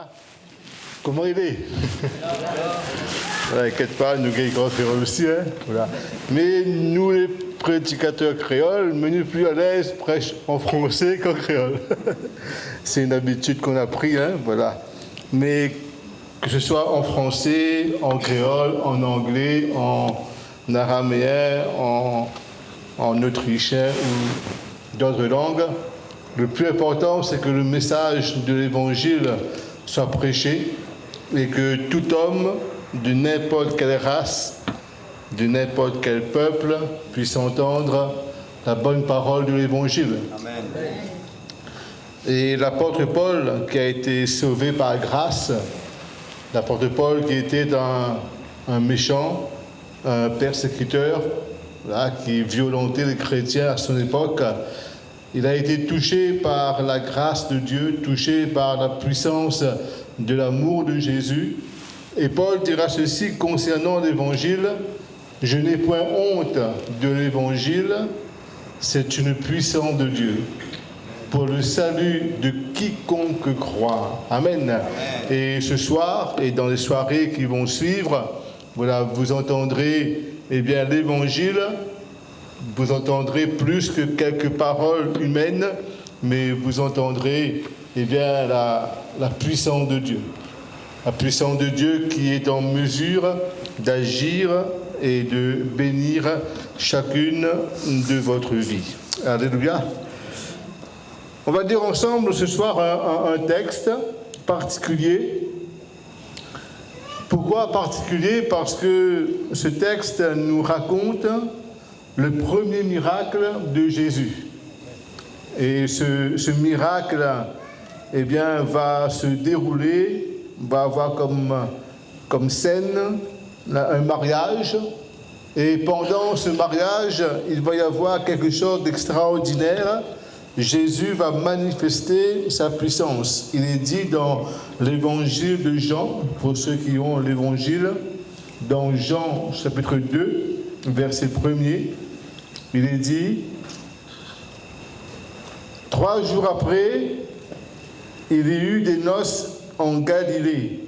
Voilà. Comment il est? Voilà, inquiète pas, nous gagnons créole aussi. Hein? Voilà. Mais nous, les prédicateurs créoles, nous plus à l'aise prêchent en français qu'en créole. C'est une habitude qu'on a pris, hein? Voilà. Mais que ce soit en français, en créole, en anglais, en araméen, en autrichien ou d'autres langues, le plus important, c'est que le message de l'Évangile soit prêché et que tout homme, de n'importe quelle race, de n'importe quel peuple, puisse entendre la bonne parole de l'Évangile. Amen. Et l'apôtre Paul, qui a été sauvé par grâce, l'apôtre Paul qui était un méchant, un persécuteur, là, qui violentait les chrétiens à son époque, il a été touché par la grâce de Dieu, touché par la puissance de l'amour de Jésus. Et Paul dira ceci concernant l'Évangile: « Je n'ai point honte de l'Évangile, c'est une puissance de Dieu pour le salut de quiconque croit. » Amen. Amen. Et ce soir, et dans les soirées qui vont suivre, voilà, vous entendrez l'Évangile. Vous entendrez plus que quelques paroles humaines, mais vous entendrez la puissance de Dieu. La puissance de Dieu qui est en mesure d'agir et de bénir chacune de votre vie. Alléluia. On va dire ensemble ce soir un texte particulier. Pourquoi particulier? Parce que ce texte nous raconte le premier miracle de Jésus. Et ce miracle, va se dérouler, va avoir comme scène un mariage. Et pendant ce mariage, il va y avoir quelque chose d'extraordinaire. Jésus va manifester sa puissance. Il est dit dans l'évangile de Jean, pour ceux qui ont l'évangile, dans Jean chapitre 2, verset 1er, il est dit: 3 jours après, il y eut des noces en Galilée.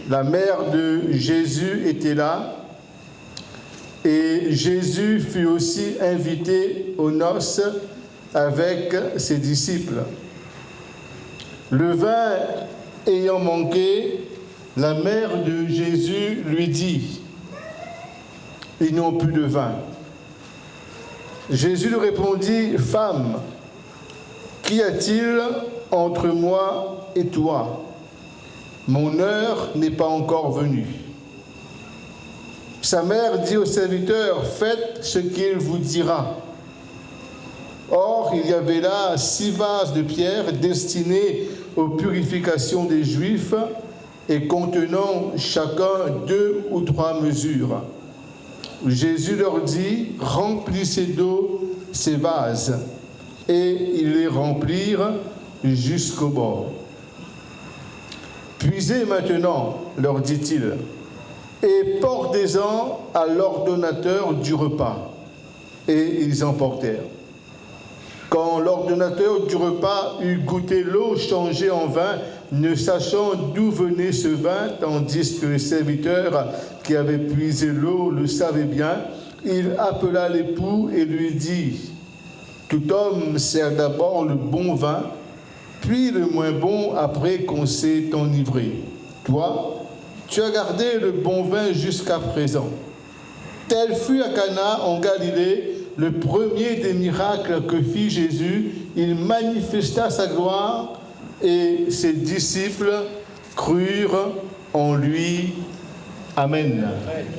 La mère de Jésus était là, et Jésus fut aussi invité aux noces avec ses disciples. Le vin ayant manqué, la mère de Jésus lui dit: ils n'ont plus de vin. Jésus lui répondit: femme, qu'y a-t-il entre moi et toi? Mon heure n'est pas encore venue. Sa mère dit au serviteur: faites ce qu'il vous dira. Or, il y avait là 6 vases de pierre destinés aux purifications des Juifs et contenant chacun 2 ou 3 mesures. Jésus leur dit: remplissez d'eau ces vases. Et ils les remplirent jusqu'au bord. Puisez maintenant, leur dit-il, et portez-en à l'ordonnateur du repas. Et ils emportèrent. Quand l'ordonnateur du repas eut goûté l'eau changée en vin, ne sachant d'où venait ce vin, tandis que le serviteur qui avait puisé l'eau le savait bien, il appela l'époux et lui dit: tout homme sert d'abord le bon vin, puis le moins bon après qu'on s'est enivré. Toi, tu as gardé le bon vin jusqu'à présent. Tel fut à Cana en Galilée le premier des miracles que fit Jésus. Il manifesta sa gloire et ses disciples crurent en lui. Amen.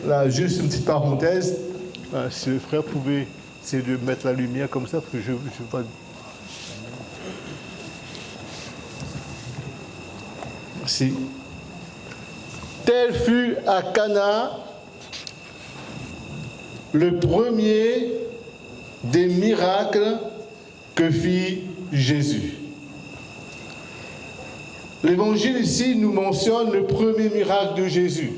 Là, juste une petite parenthèse. Si le frère pouvait essayer de mettre la lumière comme ça, parce que je vois. Merci. Tel fut à Cana le premier des miracles que fit Jésus. L'Évangile ici nous mentionne le premier miracle de Jésus.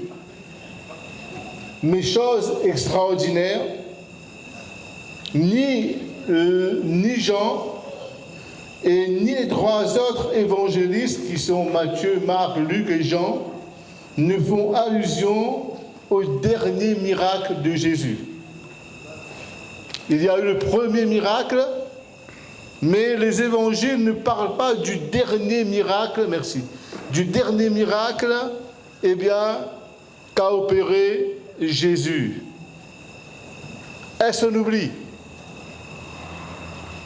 Mais chose extraordinaire, ni Jean, Et ni les trois autres évangélistes, qui sont Matthieu, Marc, Luc et Jean, ne font allusion au dernier miracle de Jésus. Il y a eu le premier miracle, mais les évangiles ne parlent pas du dernier miracle, merci, du dernier miracle, eh bien, qu'a opéré Jésus. Est-ce un oubli?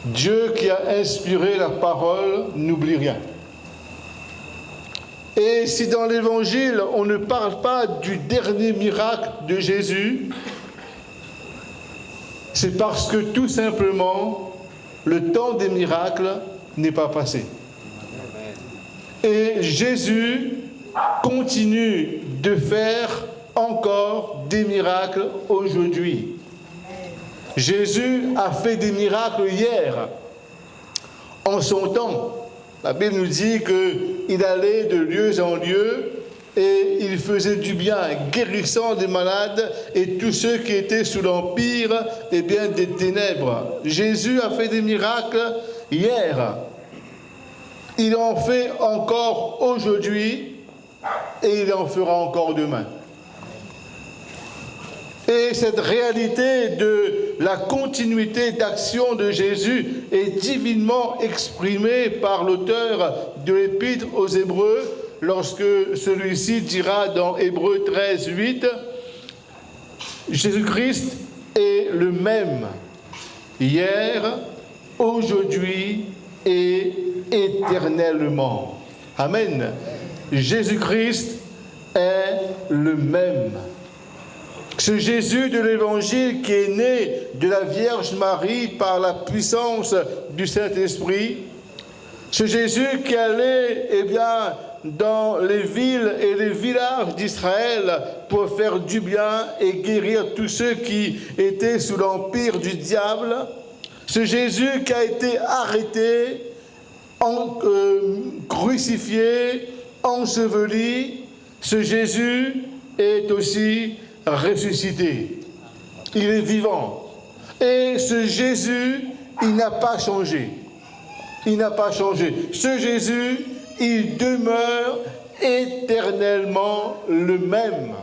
Dieu qui a inspiré la parole n'oublie rien. Et si dans l'Évangile, on ne parle pas du dernier miracle de Jésus, c'est parce que tout simplement, le temps des miracles n'est pas passé. Et Jésus continue de faire encore des miracles aujourd'hui. Jésus a fait des miracles hier, en son temps. La Bible nous dit qu'il allait de lieu en lieu et il faisait du bien, guérissant des malades et tous ceux qui étaient sous l'empire des ténèbres. Jésus a fait des miracles hier. Il en fait encore aujourd'hui et il en fera encore demain. Et cette réalité de la continuité d'action de Jésus est divinement exprimée par l'auteur de l'Épître aux Hébreux lorsque celui-ci dira dans Hébreux 13, 8, Jésus-Christ est le même hier, aujourd'hui et éternellement. Amen. Jésus-Christ est le même. Ce Jésus de l'Évangile qui est né de la Vierge Marie par la puissance du Saint-Esprit, ce Jésus qui allait, dans les villes et les villages d'Israël pour faire du bien et guérir tous ceux qui étaient sous l'empire du diable, ce Jésus qui a été arrêté, crucifié, enseveli, ce Jésus est aussi ressuscité. Il est vivant. Et ce Jésus, il n'a pas changé. Il n'a pas changé. Ce Jésus, il demeure éternellement le même.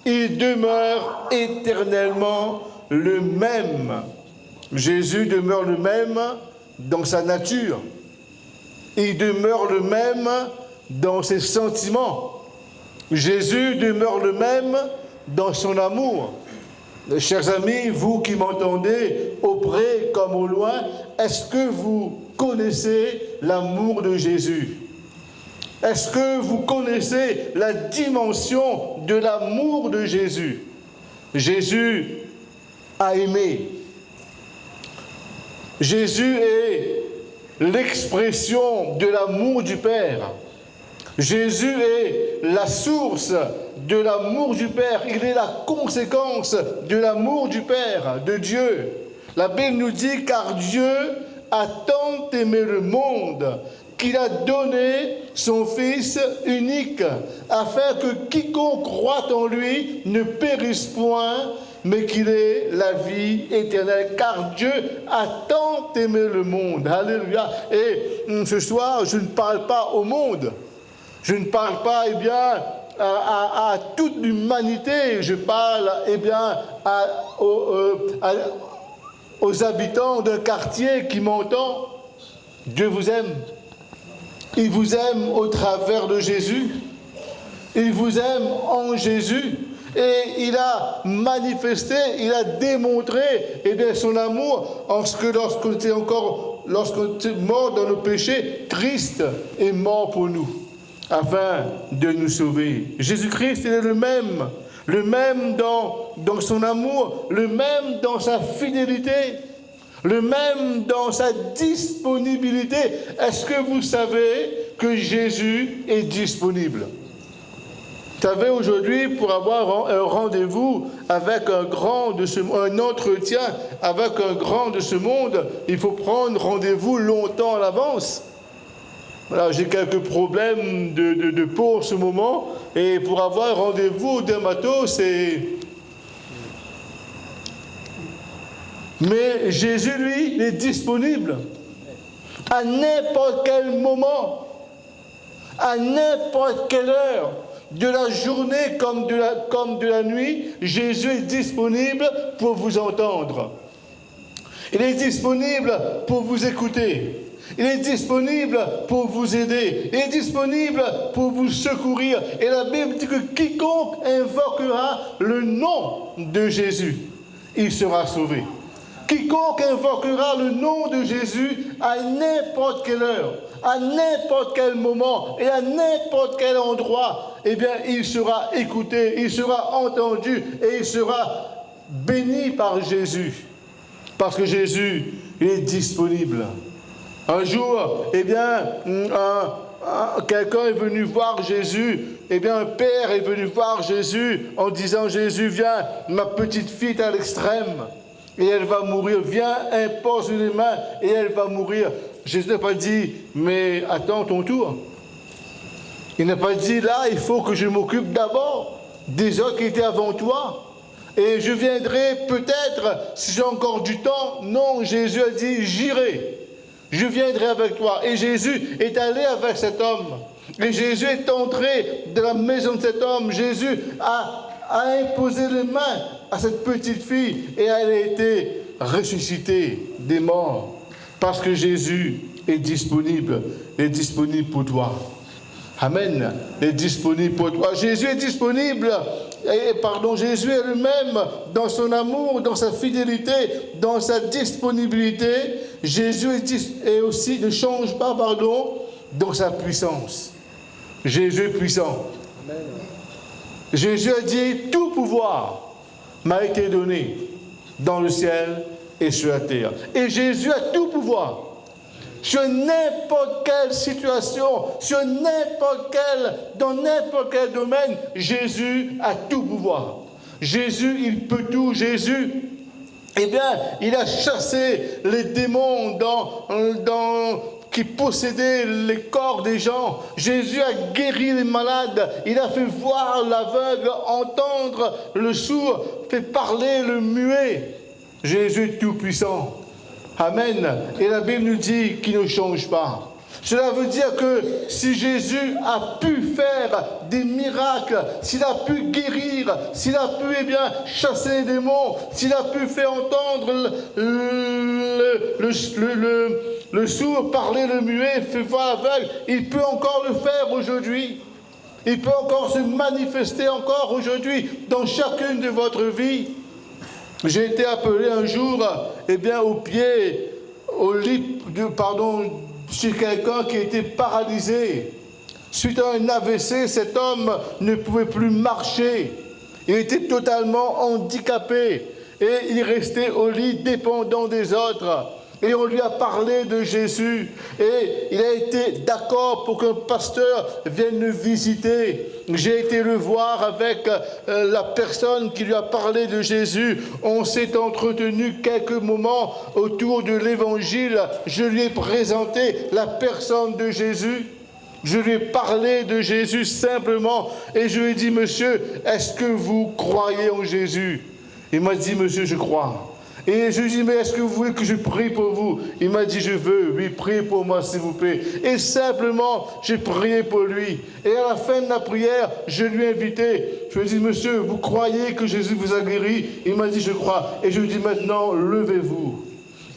Il demeure éternellement le même. Jésus demeure le même dans sa nature. Il demeure le même dans ses sentiments. Jésus demeure le même dans son amour. Chers amis, vous qui m'entendez, au près comme au loin, est-ce que vous connaissez l'amour de Jésus? Est-ce que vous connaissez la dimension de l'amour de Jésus? Jésus a aimé. Jésus est l'expression de l'amour du Père. Jésus est la source de l'amour du Père. Il est la conséquence de l'amour du Père, de Dieu. La Bible nous dit, car Dieu a tant aimé le monde qu'il a donné son Fils unique, afin que quiconque croit en lui ne périsse point, mais qu'il ait la vie éternelle. Car Dieu a tant aimé le monde. Alléluia. Et ce soir, je ne parle pas au monde. Je ne parle pas, à toute l'humanité. Je parle, aux habitants d'un quartier qui m'entend. Dieu vous aime. Il vous aime au travers de Jésus. Il vous aime en Jésus. Et il a manifesté, il a démontré son amour lorsqu'on était mort dans nos péchés. Christ est mort pour nous, afin de nous sauver. Jésus-Christ est le même dans son amour, le même dans sa fidélité, le même dans sa disponibilité. Est-ce que vous savez que Jésus est disponible? Vous savez, aujourd'hui, pour avoir un rendez-vous avec un entretien avec un grand de ce monde, il faut prendre rendez-vous longtemps à l'avance. Voilà, j'ai quelques problèmes de peau en ce moment, et pour avoir un rendez-vous au dermato, c'est... Mais Jésus, lui, il est disponible. À n'importe quel moment, à n'importe quelle heure, de la journée comme de la nuit, Jésus est disponible pour vous entendre. Il est disponible pour vous écouter. Il est disponible pour vous aider. Il est disponible pour vous secourir. Et la Bible dit que quiconque invoquera le nom de Jésus, il sera sauvé. Quiconque invoquera le nom de Jésus à n'importe quelle heure, à n'importe quel moment et à n'importe quel endroit, eh bien, il sera écouté, il sera entendu et il sera béni par Jésus. Parce que Jésus, il est disponible. Un jour, eh bien, quelqu'un est venu voir Jésus, eh bien, un père est venu voir Jésus en disant, Jésus, viens, ma petite fille est à l'extrême, et elle va mourir, viens, impose les mains, et elle va mourir. Jésus n'a pas dit, mais attends ton tour. Il n'a pas dit, là, il faut que je m'occupe d'abord des autres qui étaient avant toi. Et je viendrai peut-être, si j'ai encore du temps. Non, Jésus a dit, j'irai. Je viendrai avec toi. Et Jésus est allé avec cet homme. Et Jésus est entré dans la maison de cet homme. Jésus a imposé les mains à cette petite fille. Et elle a été ressuscitée des morts. Parce que Jésus est disponible. Il est disponible pour toi. Amen. Il est disponible pour toi. Jésus est disponible. Jésus est lui-même dans son amour, dans sa fidélité, dans sa disponibilité. Jésus est aussi, ne change pas, dans sa puissance. Jésus est puissant. Amen. Jésus a dit, tout pouvoir m'a été donné dans le ciel et sur la terre. Et Jésus a tout pouvoir. Sur n'importe quelle situation, dans n'importe quel domaine, Jésus a tout pouvoir. Jésus, il peut tout. Jésus, eh bien, il a chassé les démons qui possédaient les corps des gens. Jésus a guéri les malades. Il a fait voir l'aveugle, entendre le sourd, fait parler le muet. Jésus est tout puissant. Amen. Et la Bible nous dit qu'il ne change pas. Cela veut dire que si Jésus a pu faire des miracles, s'il a pu guérir, s'il a pu chasser les démons, s'il a pu faire entendre le sourd, parler le muet, faire voir l'aveugle, il peut encore le faire aujourd'hui. Il peut encore se manifester encore aujourd'hui dans chacune de votre vie. J'ai été appelé un jour, au lit, chez quelqu'un qui était paralysé. Suite à un AVC, cet homme ne pouvait plus marcher. Il était totalement handicapé et il restait au lit dépendant des autres. Et on lui a parlé de Jésus. Et il a été d'accord pour qu'un pasteur vienne le visiter. J'ai été le voir avec la personne qui lui a parlé de Jésus. On s'est entretenu quelques moments autour de l'évangile. Je lui ai présenté la personne de Jésus. Je lui ai parlé de Jésus simplement. Et je lui ai dit, monsieur, est-ce que vous croyez en Jésus? Il m'a dit, monsieur, je crois. Et je lui ai dit, mais est-ce que vous voulez que je prie pour vous? Il m'a dit, je veux, oui, priez pour moi, s'il vous plaît. Et simplement, j'ai prié pour lui. Et à la fin de la prière, je lui ai invité. Je lui ai dit, monsieur, vous croyez que Jésus vous a guéri? Il m'a dit, je crois. Et je lui ai dit, maintenant, levez-vous.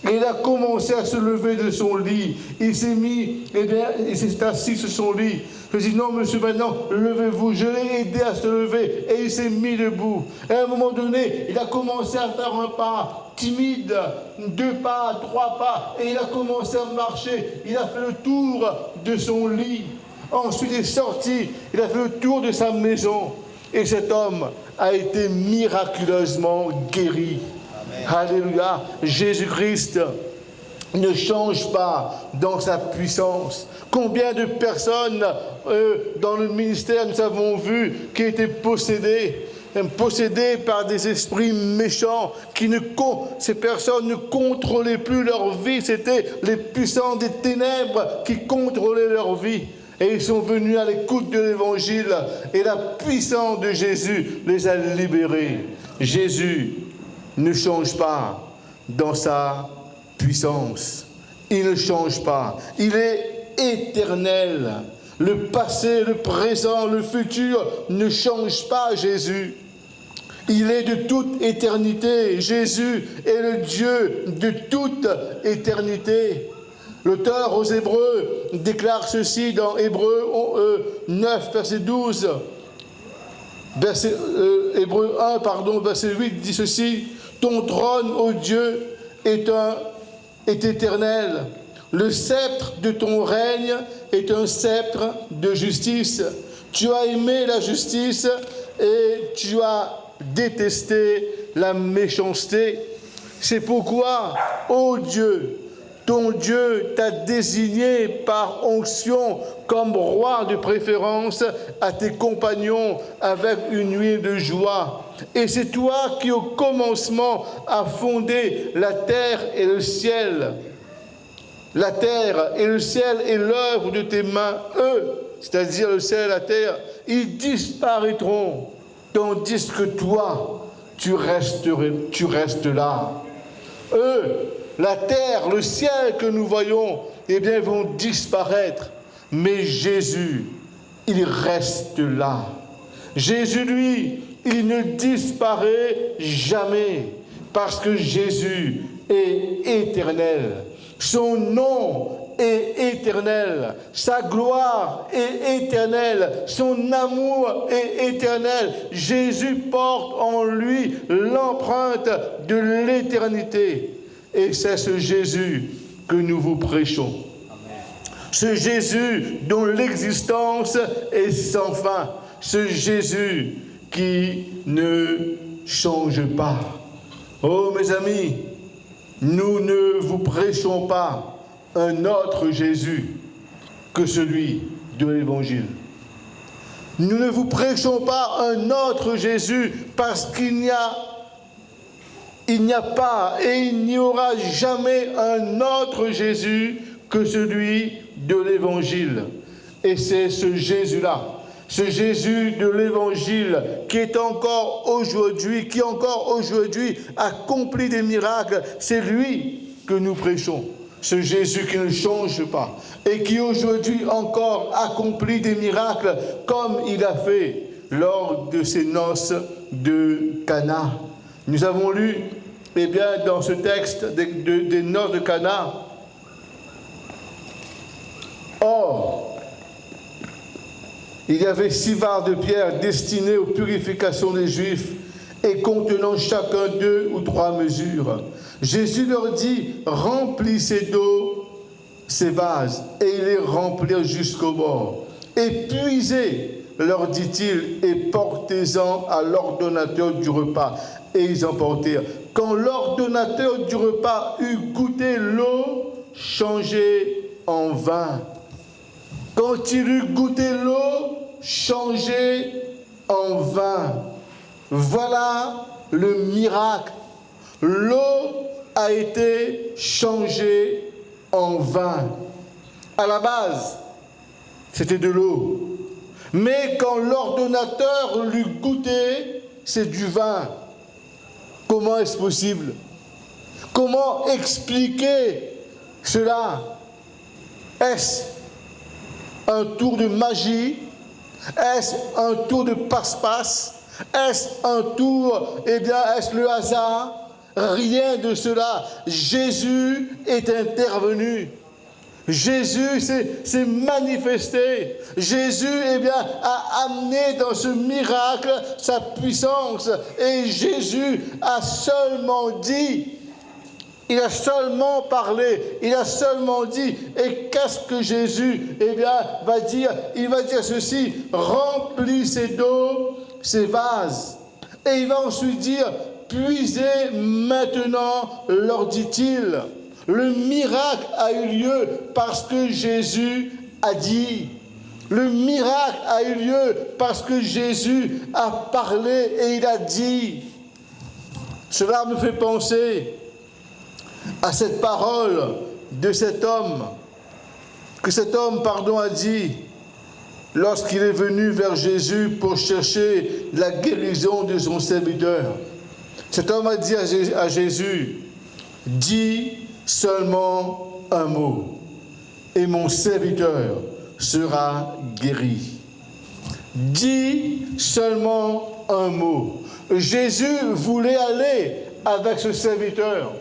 Et il a commencé à se lever de son lit. Il s'est mis, il s'est assis sur son lit. Je lui ai dit, non, monsieur, maintenant, levez-vous. Je l'ai aidé à se lever et il s'est mis debout. Et à un moment donné, il a commencé à faire un pas timide, 2 pas, 3 pas, et il a commencé à marcher. Il a fait le tour de son lit. Ensuite, il est sorti. Il a fait le tour de sa maison. Et cet homme a été miraculeusement guéri. Alléluia. Jésus-Christ ne change pas dans sa puissance. Combien de personnes dans le ministère nous avons vu qui étaient possédées par des esprits méchants, ces personnes ne contrôlaient plus leur vie, c'était les puissants des ténèbres qui contrôlaient leur vie. Et ils sont venus à l'écoute de l'évangile et la puissance de Jésus les a libérés. Jésus ne change pas dans sa puissance. il ne change pas. Il est éternel. Le passé, le présent, le futur ne changent pas Jésus. Il est de toute éternité. Jésus est le Dieu de toute éternité. L'auteur aux Hébreux déclare ceci dans Hébreux 9, verset 12. Hébreux 1, verset 8 dit ceci. Ton trône, ô Dieu, est éternel. Le sceptre de ton règne est un sceptre de justice. Tu as aimé la justice et tu as détesté la méchanceté. C'est pourquoi, ô Dieu, ton Dieu t'a désigné par onction comme roi de préférence à tes compagnons avec une huile de joie. Et c'est toi qui au commencement as fondé la terre et le ciel. La terre et le ciel est l'œuvre de tes mains. Eux, c'est-à-dire le ciel et la terre, ils disparaîtront, tandis que toi, tu restes là. Eux, la terre, le ciel que nous voyons, eh bien, vont disparaître. Mais Jésus, il reste là. Jésus, lui, il ne disparaît jamais, parce que Jésus est éternel. Son nom est éternel, sa gloire est éternelle, son amour est éternel. Jésus porte en lui l'empreinte de l'éternité. Et c'est ce Jésus que nous vous prêchons. Amen. Ce Jésus dont l'existence est sans fin. Ce Jésus qui ne change pas. Oh mes amis, nous ne vous prêchons pas un autre Jésus que celui de l'Évangile. Nous ne vous prêchons pas un autre Jésus parce qu'il n'y a pas et il n'y aura jamais un autre Jésus que celui de l'Évangile. Et c'est ce Jésus-là, ce Jésus de l'Évangile qui encore aujourd'hui accomplit des miracles. C'est lui que nous prêchons. Ce Jésus qui ne change pas et qui aujourd'hui encore accomplit des miracles comme il a fait lors de ses noces de Cana. Nous avons lu, eh bien, dans ce texte des noces de Cana, or, il y avait 6 vases de pierre destinés aux purifications des Juifs et contenant chacun 2 ou 3 mesures. Jésus leur dit, remplissez d'eau ces vases, et ils les remplirent jusqu'au bord. Et puisez, leur dit-il, et portez-en à l'ordonnateur du repas. Et ils en portèrent. Quand l'ordonnateur du repas eut goûté l'eau changée en vin, quand il eut goûté l'eau changée en vin, voilà le miracle. L'eau a été changée en vin. À la base, c'était de l'eau. Mais quand l'ordonnateur l'eut goûté, c'est du vin. Comment est-ce possible? Comment expliquer cela? Est-ce un tour de magie? Est-ce un tour de passe-passe? Est-ce un tour, eh bien, est-ce le hasard? Rien de cela. Jésus est intervenu. Jésus s'est manifesté. Jésus, eh bien, a amené dans ce miracle sa puissance. Et Jésus a seulement dit, il a seulement parlé, il a seulement dit. Et qu'est-ce que Jésus, eh bien, va dire? Il va dire ceci, remplissez d'eau ces vases. Et il va ensuite dire, puisez maintenant, leur dit-il. Le miracle a eu lieu parce que Jésus a dit. Le miracle a eu lieu parce que Jésus a parlé et il a dit. Cela me fait penser à cette parole de cet homme, que cet homme, a dit lorsqu'il est venu vers Jésus pour chercher la guérison de son serviteur. Cet homme a dit à Jésus, dis seulement un mot, et mon serviteur sera guéri. Dis seulement un mot. Jésus voulait aller avec ce serviteur.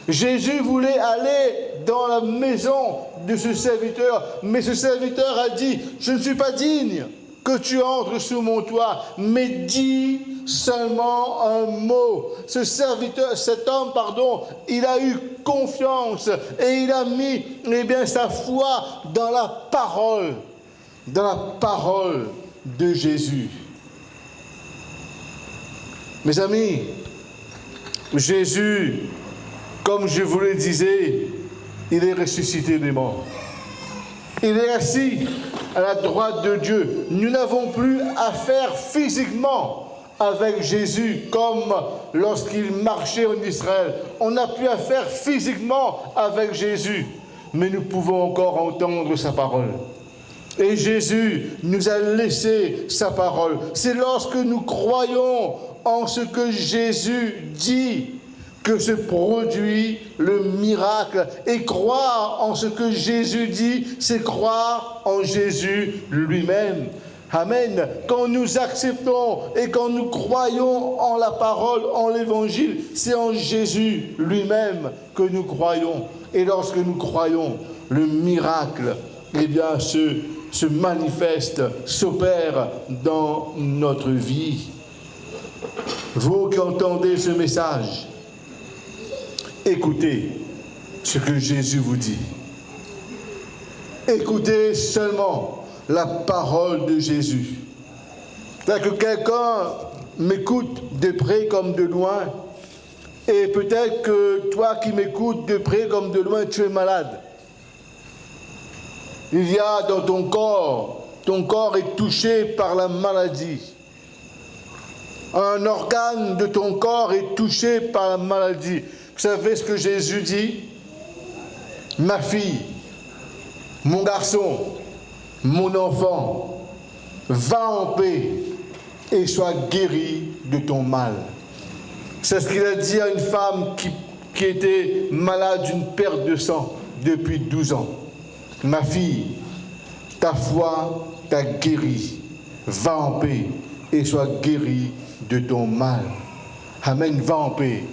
Jésus voulait aller dans la maison de ce serviteur, mais ce serviteur a dit, je ne suis pas digne que tu entres sous mon toit, mais dis seulement un mot. Ce serviteur, cet homme, il a eu confiance et il a mis sa foi dans la parole de Jésus. Mes amis, Jésus, comme je vous le disais, il est ressuscité des morts. Il est assis à la droite de Dieu. Nous n'avons plus affaire physiquement avec Jésus comme lorsqu'il marchait en Israël. On n'a plus affaire physiquement avec Jésus, mais nous pouvons encore entendre sa parole. Et Jésus nous a laissé sa parole. C'est lorsque nous croyons en ce que Jésus dit que se produit le miracle. Et croire en ce que Jésus dit, c'est croire en Jésus lui-même. Amen. Quand nous acceptons et quand nous croyons en la parole, en l'évangile, c'est en Jésus lui-même que nous croyons. Et lorsque nous croyons, le miracle, se manifeste, s'opère dans notre vie. Vous qui entendez ce message, écoutez ce que Jésus vous dit. Écoutez seulement la parole de Jésus. C'est-à-dire que quelqu'un m'écoute de près comme de loin, et peut-être que toi qui m'écoutes de près comme de loin, tu es malade. Il y a dans ton corps est touché par la maladie. Un organe de ton corps est touché par la maladie. Vous savez ce que Jésus dit? Ma fille, mon garçon, mon enfant, va en paix et sois guéri de ton mal. C'est ce qu'il a dit à une femme qui était malade d'une perte de sang depuis 12 ans. Ma fille, ta foi t'a guéri. Va en paix et sois guéri de ton mal. Amen, va en paix.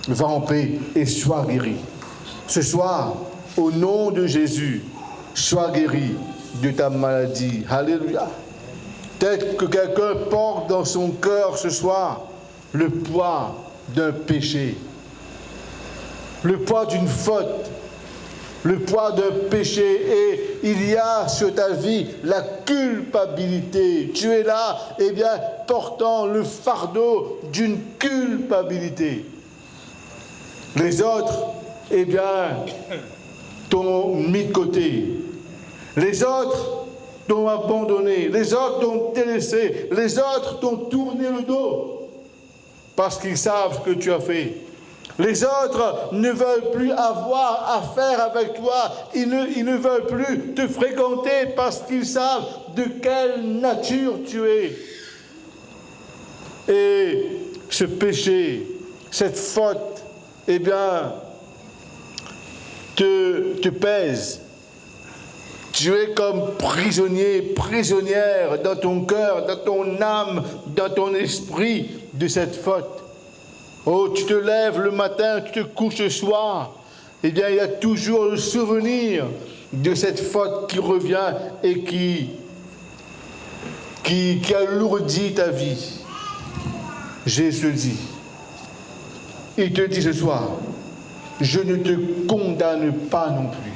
Va en paix et sois guéri. Ce soir, au nom de Jésus, sois guéri de ta maladie. Alléluia. Peut-être que quelqu'un porte dans son cœur ce soir le poids d'un péché, le poids d'une faute, le poids d'un péché, et il y a sur ta vie la culpabilité. Tu es là, portant le fardeau d'une culpabilité. Les autres, t'ont mis de côté. Les autres t'ont abandonné. Les autres t'ont délaissé. Les autres t'ont tourné le dos parce qu'ils savent ce que tu as fait. Les autres ne veulent plus avoir affaire avec toi. Ils ne veulent plus te fréquenter parce qu'ils savent de quelle nature tu es. Et ce péché, cette faute, te pèse. Tu es comme prisonnier, prisonnière dans ton cœur, dans ton âme, dans ton esprit de cette faute. Oh, tu te lèves le matin, tu te couches le soir. Il y a toujours le souvenir de cette faute qui revient et qui alourdit ta vie. Jésus dit, il te dit ce soir, je ne te condamne pas non plus.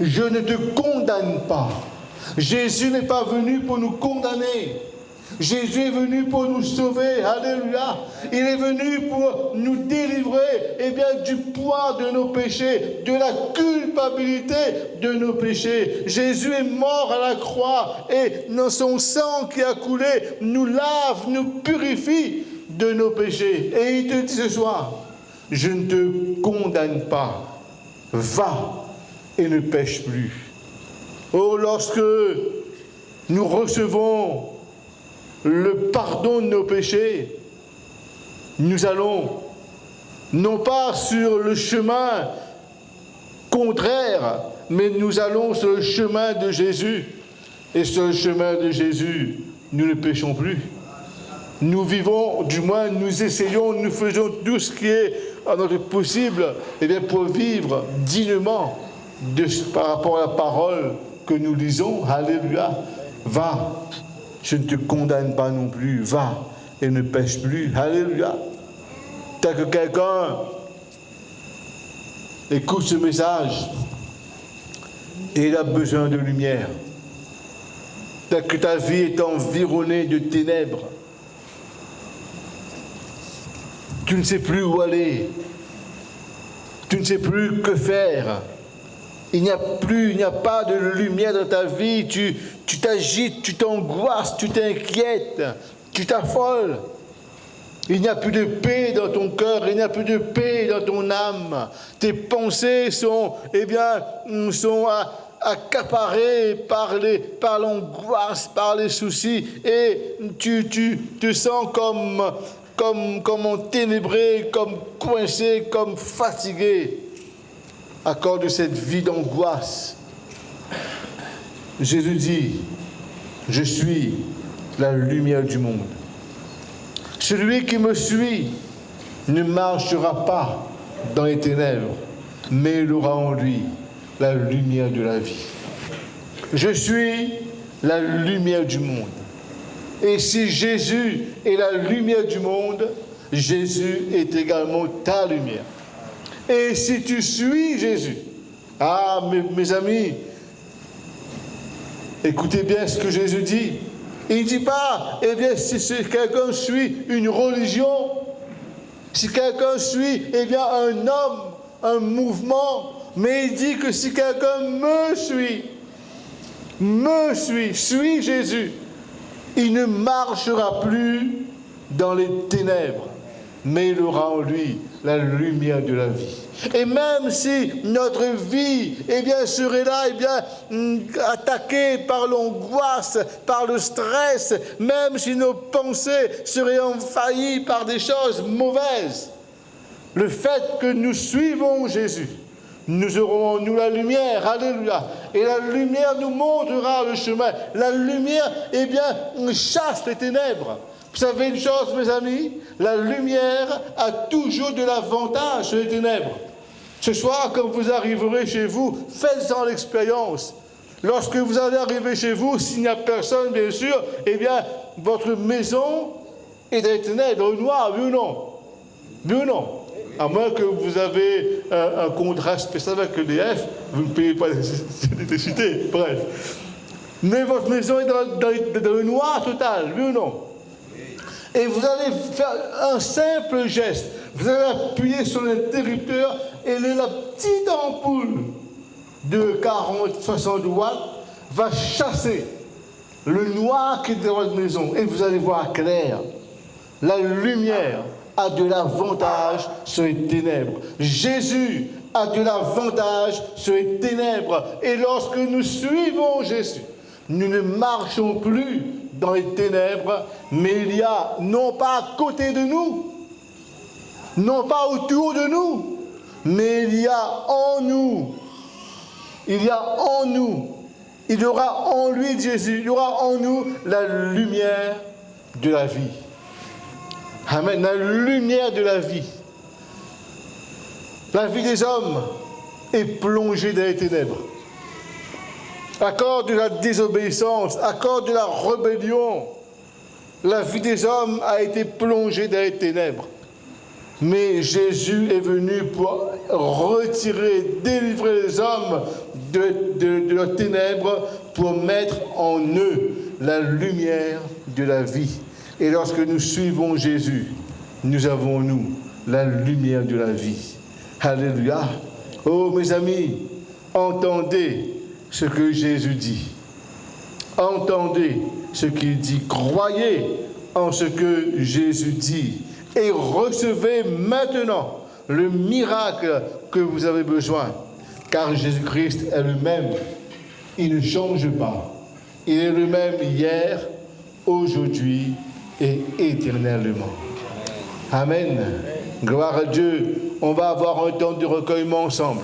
Je ne te condamne pas. Jésus n'est pas venu pour nous condamner. Jésus est venu pour nous sauver. Alléluia. Il est venu pour nous délivrer du poids de nos péchés, de la culpabilité de nos péchés. Jésus est mort à la croix et dans son sang qui a coulé nous lave, nous purifie de nos péchés. Et il te dit ce soir, je ne te condamne pas. Va et ne pêche plus. Oh, lorsque nous recevons le pardon de nos péchés, nous allons non pas sur le chemin contraire, mais nous allons sur le chemin de Jésus. Et sur le chemin de Jésus, nous ne péchons plus. Nous vivons, du moins nous essayons, nous faisons tout ce qui est à notre possible pour vivre dignement par rapport à la parole que nous lisons. Alléluia. Va, je ne te condamne pas non plus. Va et ne pêche plus. Alléluia. Tel que quelqu'un écoute ce message et il a besoin de lumière. Tel que ta vie est environnée de ténèbres. Tu ne sais plus où aller. Tu ne sais plus que faire. Il n'y a pas de lumière dans ta vie. Tu t'agites, tu t'angoisses, tu t'inquiètes, tu t'affoles. Il n'y a plus de paix dans ton cœur, il n'y a plus de paix dans ton âme. Tes pensées sont accaparées par l'angoisse, par les soucis, et tu te sens comme enténébré, comme coincé, comme fatigué à cause de cette vie d'angoisse. Jésus dit, je suis la lumière du monde. Celui qui me suit ne marchera pas dans les ténèbres, mais il aura en lui la lumière de la vie. Je suis la lumière du monde. Et si Jésus est la lumière du monde, Jésus est également ta lumière. Et si tu suis Jésus, mes amis, écoutez bien ce que Jésus dit. Il ne dit pas, si quelqu'un suit une religion, si quelqu'un suit, un homme, un mouvement, mais il dit que si quelqu'un suit Jésus, il ne marchera plus dans les ténèbres, mais il aura en lui la lumière de la vie. Et même si notre vie, serait là, attaquée par l'angoisse, par le stress, même si nos pensées seraient envahies par des choses mauvaises, le fait que nous suivons Jésus, nous aurons en nous la lumière, alléluia. Et la lumière nous montrera le chemin. La lumière, chasse les ténèbres. Vous savez une chose, mes amis, la lumière a toujours de l'avantage sur les ténèbres. Ce soir, quand vous arriverez chez vous, faites-en l'expérience. Lorsque vous allez arriver chez vous, s'il n'y a personne, bien sûr, votre maison est dans les ténèbres, dans le noir, oui ou non? Oui ou non? À moins que vous avez un contrat spécial avec EDF, vous ne payez pas l'électricité, bref. Mais votre maison est dans le noir total, oui ou non? Et vous allez faire un simple geste. Vous allez appuyer sur l'interrupteur et la petite ampoule de 40-60 watts va chasser le noir qui est dans votre maison. Et vous allez voir clair. La lumière a de l'avantage sur les ténèbres. Jésus a de l'avantage sur les ténèbres. Et lorsque nous suivons Jésus, nous ne marchons plus dans les ténèbres, mais il y a, non pas à côté de nous, non pas autour de nous, mais il y a en nous, il y aura en lui, Jésus, il y aura en nous la lumière de la vie. Amen, la lumière de la vie. La vie des hommes est plongée dans les ténèbres. À cause de la désobéissance, à cause de la rébellion, la vie des hommes a été plongée dans les ténèbres. Mais Jésus est venu pour retirer, délivrer les hommes de leurs ténèbres, pour mettre en eux la lumière de la vie. Et lorsque nous suivons Jésus, nous avons, nous, la lumière de la vie. Alléluia. Oh, mes amis, entendez ce que Jésus dit. Entendez ce qu'il dit. Croyez en ce que Jésus dit. Et recevez maintenant le miracle que vous avez besoin. Car Jésus-Christ est le même. Il ne change pas. Il est le même hier, aujourd'hui et éternellement. Amen. Gloire à Dieu. On va avoir un temps de recueillement ensemble.